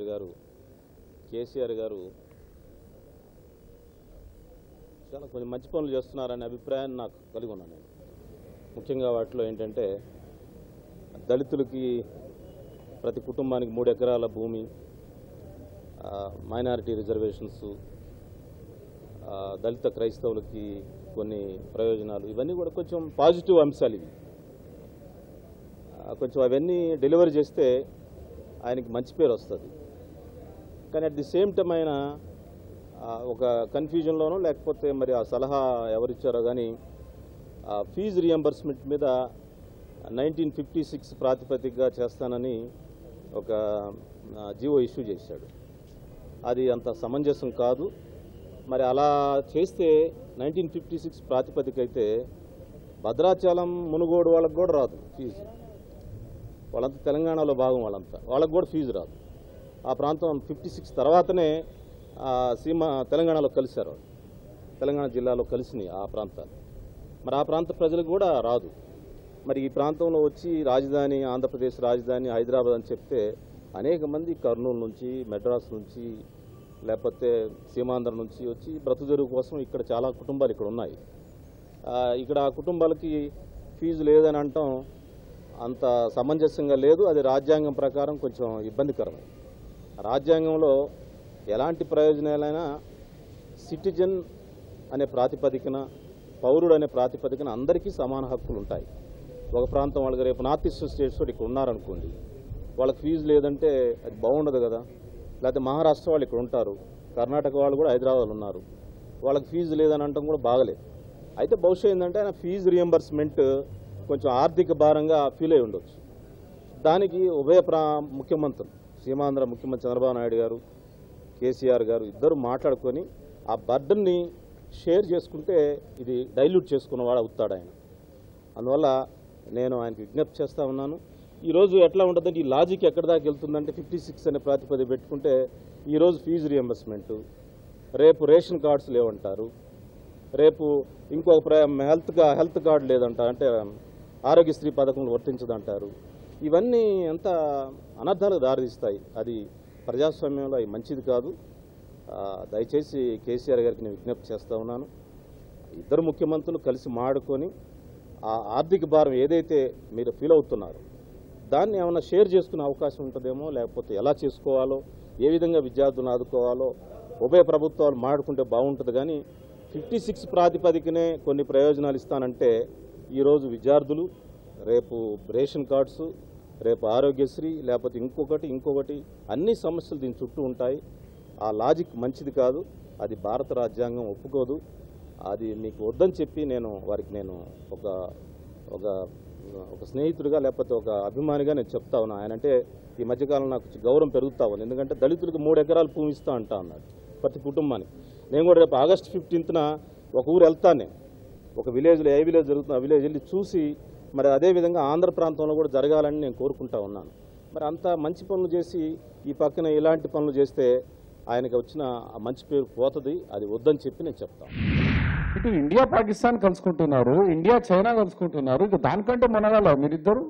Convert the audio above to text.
ముఖ్యమంత్రి గారు కేసీఆర్ గారు చాలా కొంచెం మంచి పనులు చేస్తున్నారనే అభిప్రాయాన్ని నాకు కలిగి ఉన్నాను నేను. ముఖ్యంగా వాటిలో ఏంటంటే దళితులకి ప్రతి కుటుంబానికి 3 ఎకరాల భూమి, మైనారిటీ రిజర్వేషన్స్, దళిత క్రైస్తవులకి కొన్ని ప్రయోజనాలు, ఇవన్నీ కూడా కొంచెం పాజిటివ్ అంశాలు. ఇవి కొంచెం అవన్నీ డెలివరీ చేస్తే ఆయనకి మంచి పేరు వస్తుంది. కానీ అట్ ది సేమ్ టైం ఆయన ఒక కన్ఫ్యూజన్లోనో లేకపోతే మరి ఆ సలహా ఎవరిచ్చారో కానీ ఫీజు రియంబర్స్మెంట్ మీద 1956 ప్రాతిపదికగా చేస్తానని ఒక జీవో ఇష్యూ చేశాడు. అది అంత సమంజసం కాదు. మరి అలా చేస్తే 1956 ప్రాతిపదిక అయితే భద్రాచలం మునుగోడు వాళ్ళకు కూడా రాదు ఫీజు. వాళ్ళంతా తెలంగాణలో భాగం, వాళ్ళకు కూడా ఫీజు రాదు. ఆ ప్రాంతం 56 తర్వాతనే తెలంగాణలో కలిశారు. తెలంగాణ జిల్లాలో కలిసినాయి ఆ ప్రాంతాలు. మరి ఆ ప్రాంత ప్రజలకు కూడా రాదు. మరి ఈ ప్రాంతంలో వచ్చి రాజధాని, ఆంధ్రప్రదేశ్ రాజధాని హైదరాబాద్ అని చెప్తే అనేక మంది కర్నూలు నుంచి, మెడ్రాస్ నుంచి, లేకపోతే సీమాంధ్ర నుంచి వచ్చి బ్రతుకుదెరువు కోసం ఇక్కడ చాలా కుటుంబాలు ఇక్కడ ఉన్నాయి. ఇక్కడ ఆ కుటుంబాలకి ఫీజు లేదని అనటం అంత సమంజసంగా లేదు. అది రాజ్యాంగం ప్రకారం కొంచెం ఇబ్బందికరమే. రాజ్యాంగంలో ఎలాంటి ప్రయోజనాలైనా సిటిజన్ అనే ప్రాతిపదికన, పౌరుడు అనే ప్రాతిపదికన అందరికీ సమాన హక్కులు ఉంటాయి. ఒక ప్రాంతం వాళ్ళకి రేపు నార్త్ ఈస్ట్ స్టేట్స్ ఇక్కడ ఉన్నారనుకోండి, వాళ్ళకి ఫీజు లేదంటే అది బాగుండదు కదా. లేకపోతే మహారాష్ట్ర వాళ్ళు ఇక్కడ ఉంటారు, కర్ణాటక వాళ్ళు కూడా హైదరాబాద్లో ఉన్నారు, వాళ్ళకి ఫీజు లేదని అనటం కూడా బాగలేదు. అయితే బహుశా ఏంటంటే ఆయన ఫీజు రియంబర్స్మెంట్ కొంచెం ఆర్థిక భారంగా ఫీల్ అయి ఉండొచ్చు. దానికి ఉభయ ముఖ్యమంత్రులు, సీమాంధ్ర ముఖ్యమంత్రి చంద్రబాబు నాయుడు గారు, కేసీఆర్ గారు ఇద్దరు మాట్లాడుకొని ఆ బర్డన్ని షేర్ చేసుకుంటే ఇది డైల్యూట్ చేసుకున్నవాడు అవుతాడు ఆయన. అందువల్ల నేను ఆయనకు విజ్ఞప్తి చేస్తూ ఉన్నాను. ఈరోజు ఎట్లా ఉంటుందంటే ఈ లాజిక్ ఎక్కడి దాకా వెళ్తుందంటే 56 అనే ప్రాతిపదిక పెట్టుకుంటే ఈరోజు ఫీజు రియంబర్స్మెంటు, రేపు రేషన్ కార్డ్స్ లేవంటారు, రేపు ఇంకొక హెల్త్ కార్డు లేదంటారు, అంటే ఆరోగ్యశ్రీ పథకం వర్తించదంటారు. ఇవన్నీ ఎంత అనర్థాలకు దారితీస్తాయి. అది ప్రజాస్వామ్యంలో అవి మంచిది కాదు. దయచేసి కేసీఆర్ గారికి నేను విజ్ఞప్తి చేస్తూ ఉన్నాను. ఇద్దరు ముఖ్యమంత్రులు కలిసి మాడుకొని ఆ ఆర్థిక భారం ఏదైతే మీరు ఫీల్ అవుతున్నారో దాన్ని ఏమైనా షేర్ చేసుకునే అవకాశం ఉంటుందేమో, లేకపోతే ఎలా చేసుకోవాలో, ఏ విధంగా విద్యార్థులను ఆదుకోవాలో ఉభయ ప్రభుత్వాలు మాడుకుంటే బాగుంటుంది. కానీ 56 ప్రాతిపదికనే కొన్ని ప్రయోజనాలు ఇస్తానంటే ఈరోజు విద్యార్థులు, రేపు రేషన్ కార్డ్స్, రేపు ఆరోగ్యశ్రీ, లేకపోతే ఇంకొకటి అన్ని సమస్యలు దీని చుట్టూ ఉంటాయి. ఆ లాజిక్ మంచిది కాదు. అది భారత రాజ్యాంగం ఒప్పుకోదు. అది మీకు వద్దని చెప్పి వారికి ఒక స్నేహితుడిగా లేకపోతే ఒక అభిమానిగా నేను చెప్తా ఉన్నా. ఆయనంటే ఈ మధ్యకాలం నాకు గౌరవం పెరుగుతా ఉంది. ఎందుకంటే దళితులకు 3 ఎకరాలు భూమి ఇస్తా అంటా అన్నాడు ప్రతి కుటుంబానికి. నేను కూడా రేపు ఆగస్టు 15న ఒక ఊరు వెళ్తాను. నేను ఒక విలేజ్లో ఏ విలేజ్ జరుగుతుందో ఆ విలేజ్ వెళ్ళి చూసి మరి అదేవిధంగా ఆంధ్ర ప్రాంతంలో కూడా జరగాలని నేను కోరుకుంటా ఉన్నాను. మరి అంత మంచి పనులు చేసి ఈ పక్కన ఇలాంటి పనులు చేస్తే ఆయనకు వచ్చిన మంచి పేరు పోతుంది. అది వద్దని చెప్పి నేను చెప్తాను. ఇటు ఇండియా పాకిస్తాన్ కలుసుకుంటున్నారు, ఇండియా చైనా కలుసుకుంటున్నారు, ఇక దానికంటే మనగాల మీరిద్దరు